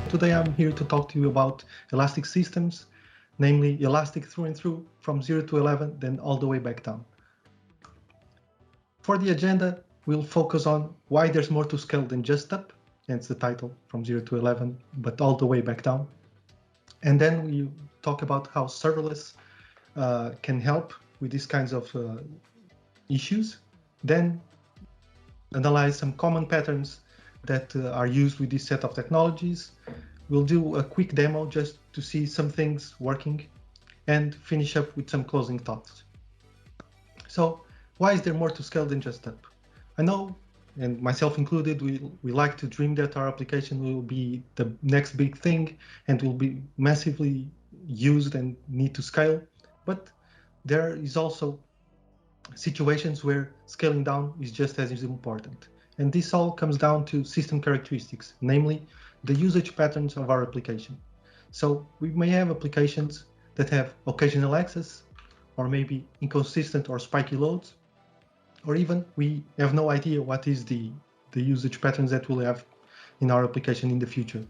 Today I'm here to talk to you about elastic systems, namely elastic through and through, from 0 to 11, then all the way back down. For the agenda, we'll focus on why there's more to scale than just up, hence the title, from 0 to 11, but all the way back down. And then we talk about how serverless can help with these kinds of issues. Then analyze some common patterns that are used with this set of technologies. We'll do a quick demo just to see some things working and finish up with some closing thoughts. So why is there more to scale than just up? I know, and myself included, we like to dream that our application will be the next big thing and will be massively used and need to scale. But there is also situations where scaling down is just as important. And this all comes down to system characteristics, namely the usage patterns of our application. So we may have applications that have occasional access, or maybe inconsistent or spiky loads, or even we have no idea what is the usage patterns that we'll have in our application in the future.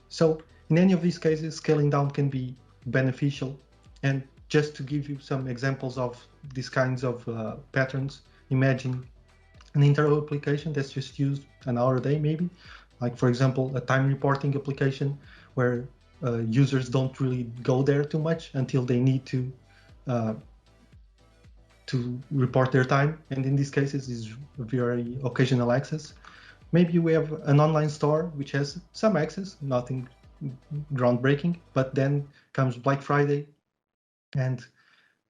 So in any of these cases, scaling down can be beneficial. And just to give you some examples of these kinds of patterns, imagine an internal application that's just used an hour a day, maybe, like for example, a time reporting application where users don't really go there too much until they need to report their time. And in these cases, is very occasional access. Maybe we have an online store which has some access, nothing groundbreaking, but then comes Black Friday and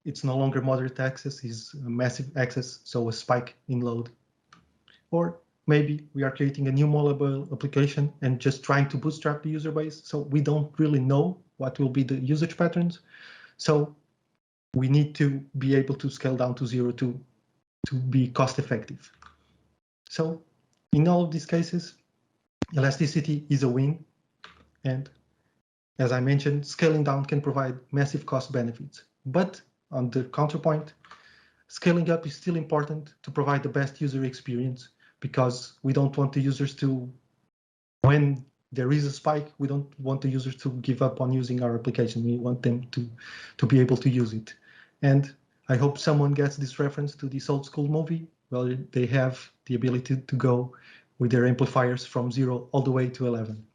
it's no longer moderate access, is massive access, so a spike in load. Or maybe we are creating a new mobile application and just trying to bootstrap the user base, so we don't really know what will be the usage patterns. So we need to be able to scale down to 0 to be cost effective. So in all of these cases, elasticity is a win. And as I mentioned, scaling down can provide massive cost benefits. But on the counterpoint, scaling up is still important to provide the best user experience, because we don't want the users to, when there is a spike, we don't want the users to give up on using our application. We want them to be able to use it. And I hope someone gets this reference to this old school movie. Well, they have the ability to go with their amplifiers from 0 all the way to 11.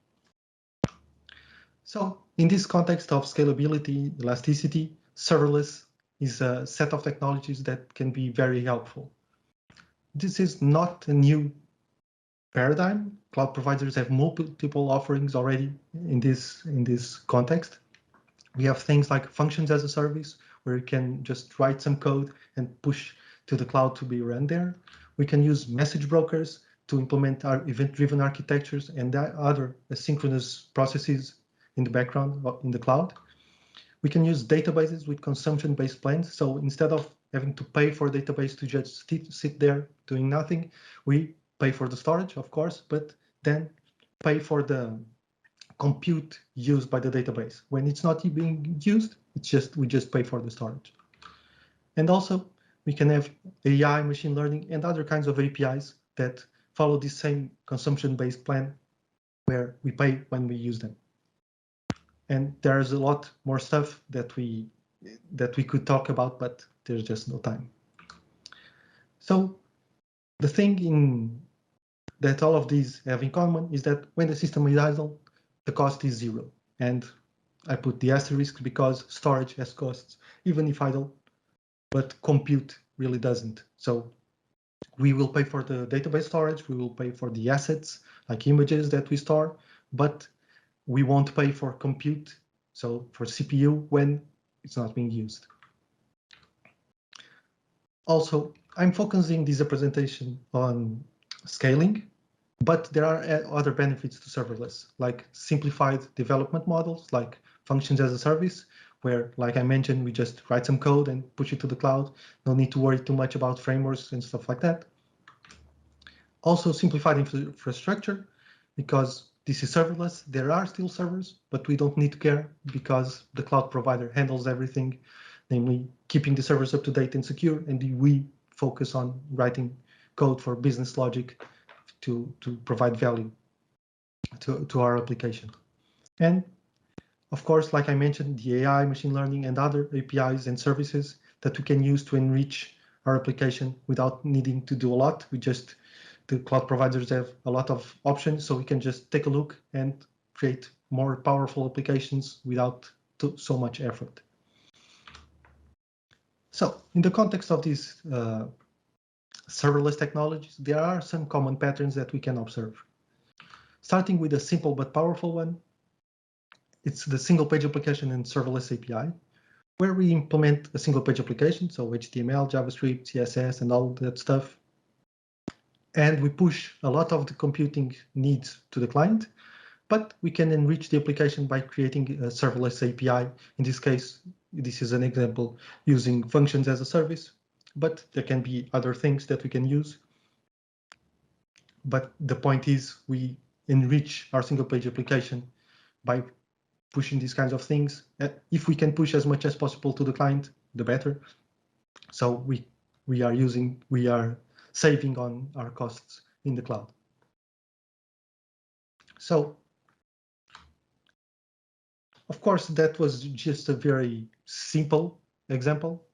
So in this context of scalability, elasticity, serverless is a set of technologies that can be very helpful. This is not a new paradigm. Cloud providers have multiple offerings already in this context. We have things like functions as a service, where you can just write some code and push to the cloud to be run there. We can use message brokers to implement our event-driven architectures and other asynchronous processes in the background in the cloud. We can use databases with consumption-based plans. So instead of having to pay for a database to just sit there doing nothing, we pay for the storage, of course, but then pay for the compute used by the database. When it's not being used, we just pay for the storage. And also, we can have AI, machine learning, and other kinds of APIs that follow the same consumption-based plan, where we pay when we use them. And there's a lot more stuff that we could talk about, but there's just no time. So the thing that all of these have in common is that when the system is idle, the cost is 0. And I put the asterisk because storage has costs, even if idle, but compute really doesn't. So we will pay for the database storage, we will pay for the assets, like images that we store, but we won't pay for compute, so for CPU, when it's not being used. Also, I'm focusing this presentation on scaling, but there are other benefits to serverless, like simplified development models, like functions as a service, where, like I mentioned, we just write some code and push it to the cloud. No need to worry too much about frameworks and stuff like that. Also, simplified infrastructure, because this is serverless. There are still servers, but we don't need to care because the cloud provider handles everything, namely keeping the servers up to date and secure, and we focus on writing code for business logic to provide value to our application. And of course, like I mentioned, the AI, machine learning, and other APIs and services that we can use to enrich our application without needing to do a lot. The cloud providers have a lot of options, so we can just take a look and create more powerful applications without so much effort. So in the context of these serverless technologies, there are some common patterns that we can observe. Starting with a simple but powerful one, it's the single page application and serverless API, where we implement a single page application, so HTML, JavaScript, CSS, and all that stuff. And we push a lot of the computing needs to the client, but we can enrich the application by creating a serverless API. In this case, this is an example using functions as a service, but there can be other things that we can use. But the point is we enrich our single page application by pushing these kinds of things. If we can push as much as possible to the client, the better. So we are saving on our costs in the cloud. So, of course, that was just a very simple example,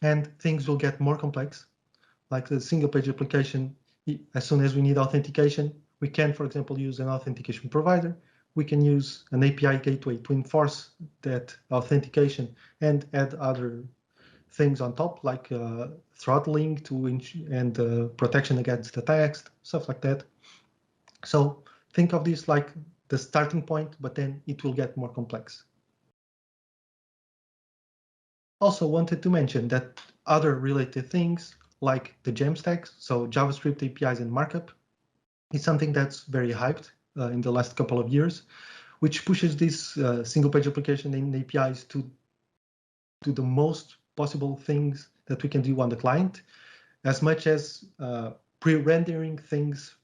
and things will get more complex. Like the single page application, as soon as we need authentication, we can, for example, use an authentication provider. We can use an API gateway to enforce that authentication and add other things on top, like throttling and protection against attacks, stuff like that. So think of this like the starting point, but then it will get more complex. Also wanted to mention that other related things like the Jamstack, so JavaScript APIs and markup, is something that's very hyped in the last couple of years, which pushes this single page application and APIs to the most possible things that we can do on the client, as much as pre-rendering things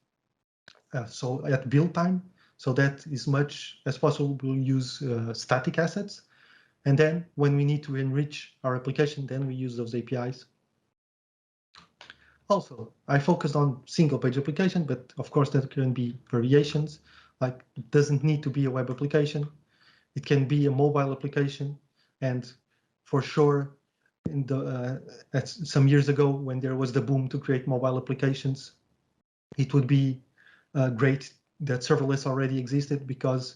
so at build time, so that as much as possible we'll use static assets. And then when we need to enrich our application, then we use those APIs. Also, I focused on single page application, but of course there can be variations. Like it doesn't need to be a web application. It can be a mobile application. And for sure, some years ago, when there was the boom to create mobile applications, it would be great that serverless already existed, because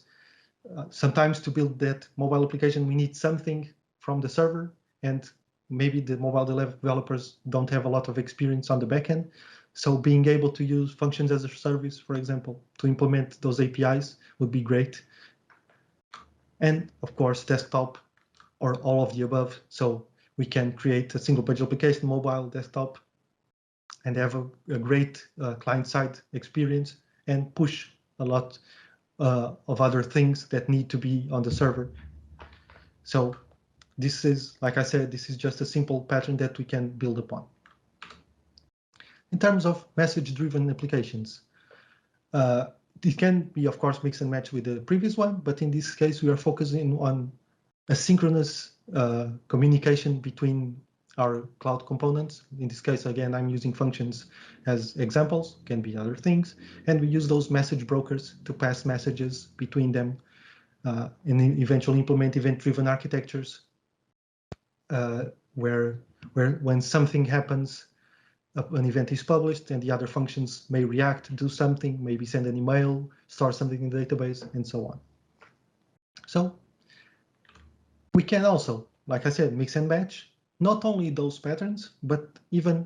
sometimes to build that mobile application, we need something from the server, and maybe the mobile developers don't have a lot of experience on the backend. So being able to use functions as a service, for example, to implement those APIs would be great. And of course, desktop or all of the above. So we can create a single page application, mobile, desktop, and have a great client-side experience and push a lot of other things that need to be on the server. So this is, like I said, this is just a simple pattern that we can build upon. In terms of message-driven applications, it can be, of course, mix and match with the previous one, but in this case, we are focusing on asynchronous communication between our cloud components. In this case, again, I'm using functions as examples, can be other things, and we use those message brokers to pass messages between them and eventually implement event-driven architectures where when something happens, an event is published and the other functions may react, do something, maybe send an email, store something in the database, and so on. So we can also, like I said, mix and match, not only those patterns, but even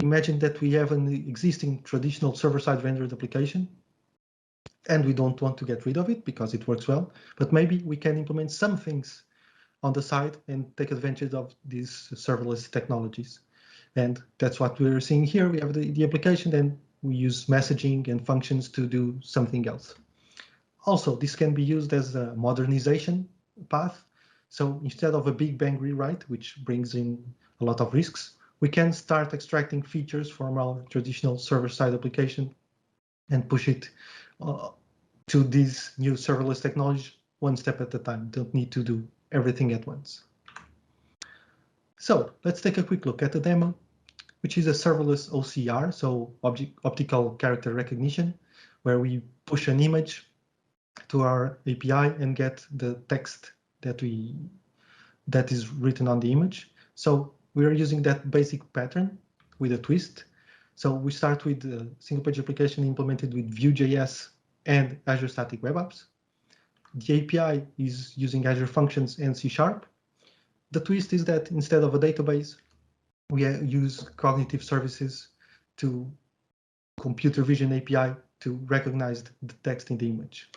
imagine that we have an existing traditional server-side rendered application and we don't want to get rid of it because it works well, but maybe we can implement some things on the side and take advantage of these serverless technologies. And that's what we're seeing here. We have the application, and we use messaging and functions to do something else. Also, this can be used as a modernization path. So instead of a big bang rewrite, which brings in a lot of risks, we can start extracting features from our traditional server-side application and push it to these new serverless technology one step at a time. Don't need to do everything at once. So let's take a quick look at the demo, which is a serverless OCR, so optical character recognition, where we push an image to our API and get the text that is written on the image. So we are using that basic pattern with a twist. So we start with a single page application implemented with Vue.js and Azure Static Web Apps. The API is using Azure Functions and C#. The twist is that instead of a database, we use cognitive services to computer vision API to recognize the text in the image.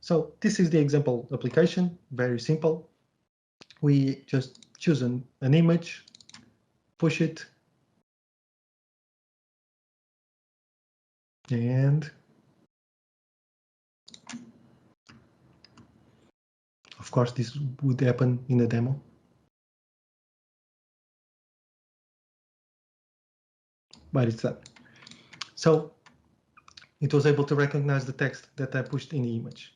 So this is the example application, very simple. We just choose an image, push it, and of course this would happen in a demo. But it's done. So it was able to recognize the text that I pushed in the image.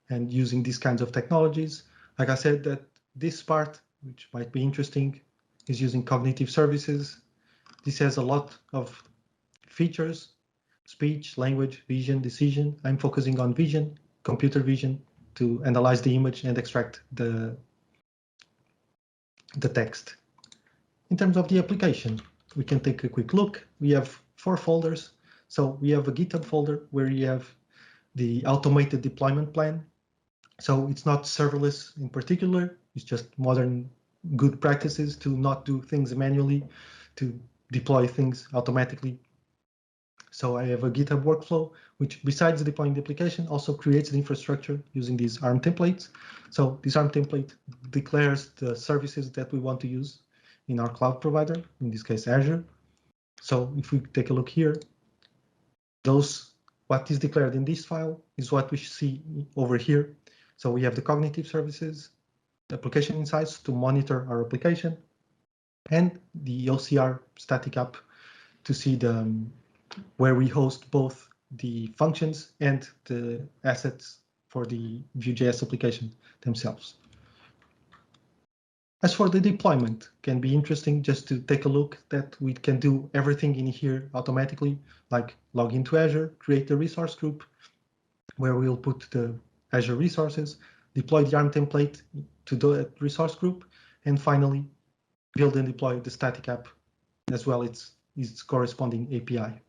And using these kinds of technologies, like I said, that this part, which might be interesting, is using cognitive services. This has a lot of features: speech, language, vision, decision. I'm focusing on vision, computer vision, to analyze the image and extract the text. In terms of the application, we can take a quick look. We have 4 folders. So we have a GitHub folder where you have the automated deployment plan. So it's not serverless in particular. It's just modern good practices to not do things manually, to deploy things automatically. So I have a GitHub workflow, which besides deploying the application, also creates the infrastructure using these ARM templates. So this ARM template declares the services that we want to use in our cloud provider, in this case, Azure. So if we take a look here, what is declared in this file is what we see over here. So we have the cognitive services, the application insights to monitor our application, and the OCR static app to see where we host both the functions and the assets for the Vue.js application themselves. As for the deployment, can be interesting just to take a look that we can do everything in here automatically, like log into Azure, create a resource group where we'll put the Azure resources, deploy the ARM template to the resource group, and finally build and deploy the static app as well as its corresponding API.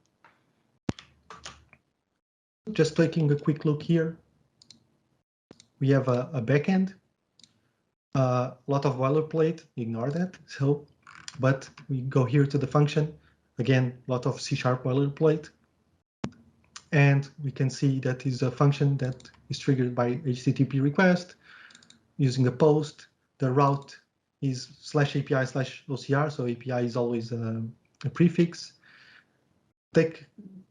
Just taking a quick look here, we have a backend. A lot of boilerplate, ignore that. But we go here to the function. Again, a lot of C# boilerplate. And we can see that is a function that is triggered by HTTP request using a post. The route is /API/OCR, so API is always a prefix. Take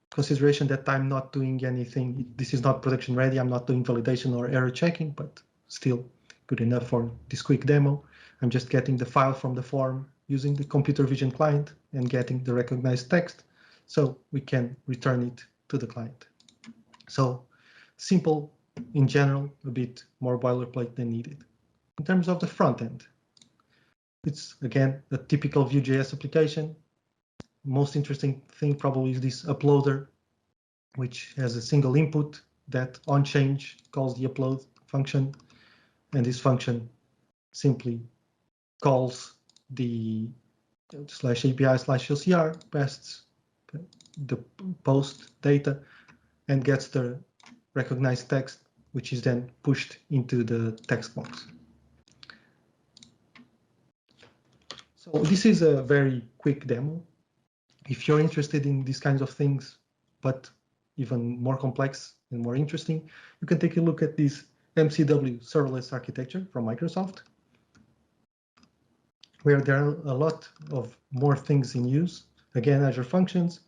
consideration that I'm not doing anything. This is not production ready. I'm not doing validation or error checking, but still good enough for this quick demo. I'm just getting the file from the form using the computer vision client and getting the recognized text so we can return it to the client. So simple in general, a bit more boilerplate than needed. In terms of the front end, it's again a typical Vue.js application. Most interesting thing probably is this uploader, which has a single input that on change calls the upload function. And this function simply calls the /API/OCR, pastes the post data, and gets the recognized text, which is then pushed into the text box. So this is a very quick demo. If you're interested in these kinds of things, but even more complex and more interesting, you can take a look at this MCW serverless architecture from Microsoft, where there are a lot of more things in use. Again, Azure Functions,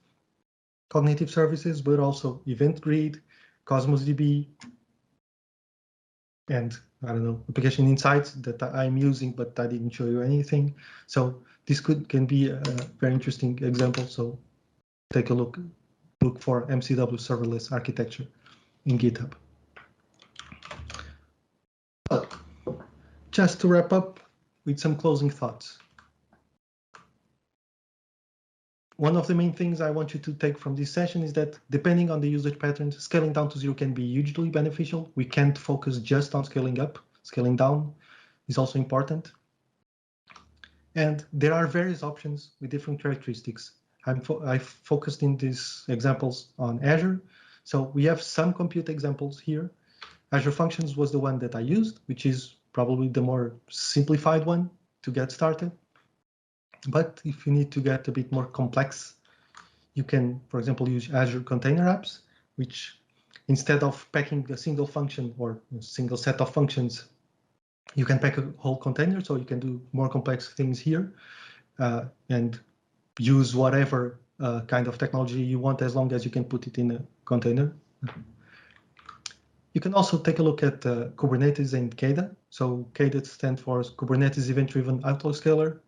cognitive services, but also Event Grid, Cosmos DB, and I don't know, application insights that I'm using, but I didn't show you anything. So this can be a very interesting example. So take a look for MCW serverless architecture in GitHub. But just to wrap up with some closing thoughts. one of the main things I want you to take from this session is that depending on the usage patterns, scaling down to 0 can be hugely beneficial. We can't focus just on scaling up. Scaling down is also important. And there are various options with different characteristics. I focused in these examples on Azure. So we have some compute examples here. Azure Functions was the one that I used, which is probably the more simplified one to get started. But if you need to get a bit more complex, you can, for example, use Azure Container Apps, which instead of packing a single function or a single set of functions, you can pack a whole container, so you can do more complex things here and use whatever kind of technology you want as long as you can put it in a container. You can also take a look at Kubernetes and KDA. So KDA stands for Kubernetes Event-Driven Autoscaler.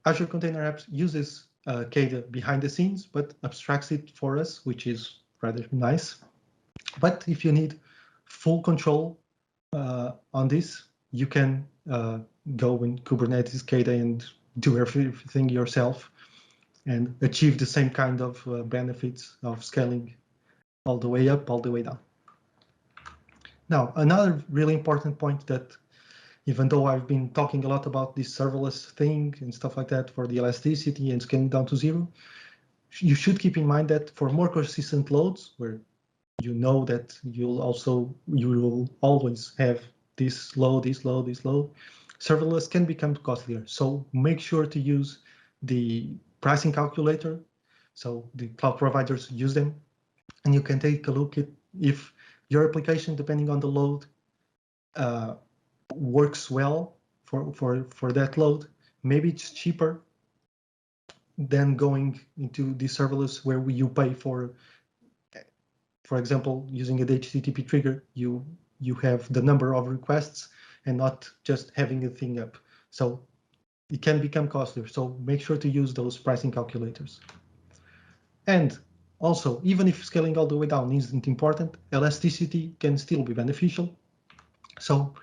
Azure Container Apps uses KDA behind the scenes, but abstracts it for us, which is rather nice. But if you need full control on this, you can go in Kubernetes KDA and do everything yourself and achieve the same kind of benefits of scaling all the way up, all the way down. Now, another really important point that, even though I've been talking a lot about this serverless thing and stuff like that for the elasticity and scaling down to 0, you should keep in mind that for more consistent loads, where you know that you will always have this load, serverless can become costlier. So make sure to use the pricing calculator. So the cloud providers use them, and you can take a look at if your application, depending on the load, works well for that load. Maybe it's cheaper than going into the serverless where you pay for example, using a HTTP trigger, you have the number of requests and not just having a thing up. So it can become costlier. So make sure to use those pricing calculators. And also, even if scaling all the way down isn't important, elasticity can still be beneficial. So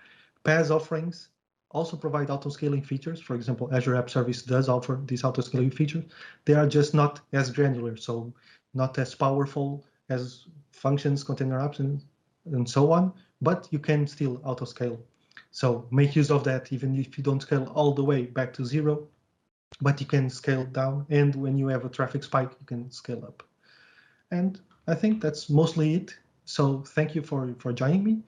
PaaS offerings also provide auto-scaling features. For example, Azure App Service does offer these auto-scaling features. They are just not as granular, so not as powerful as functions, container apps, and so on, but you can still auto-scale. So make use of that, even if you don't scale all the way back to 0, but you can scale down, and when you have a traffic spike, you can scale up. And I think that's mostly it. So thank you for joining me.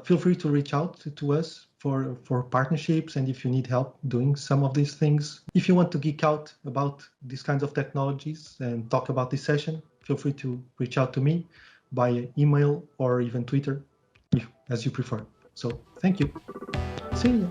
Feel free to reach out to us for partnerships, and if you need help doing some of these things. If you want to geek out about these kinds of technologies and talk about this session, feel free to reach out to me via email or even Twitter, as you prefer. So thank you. See you.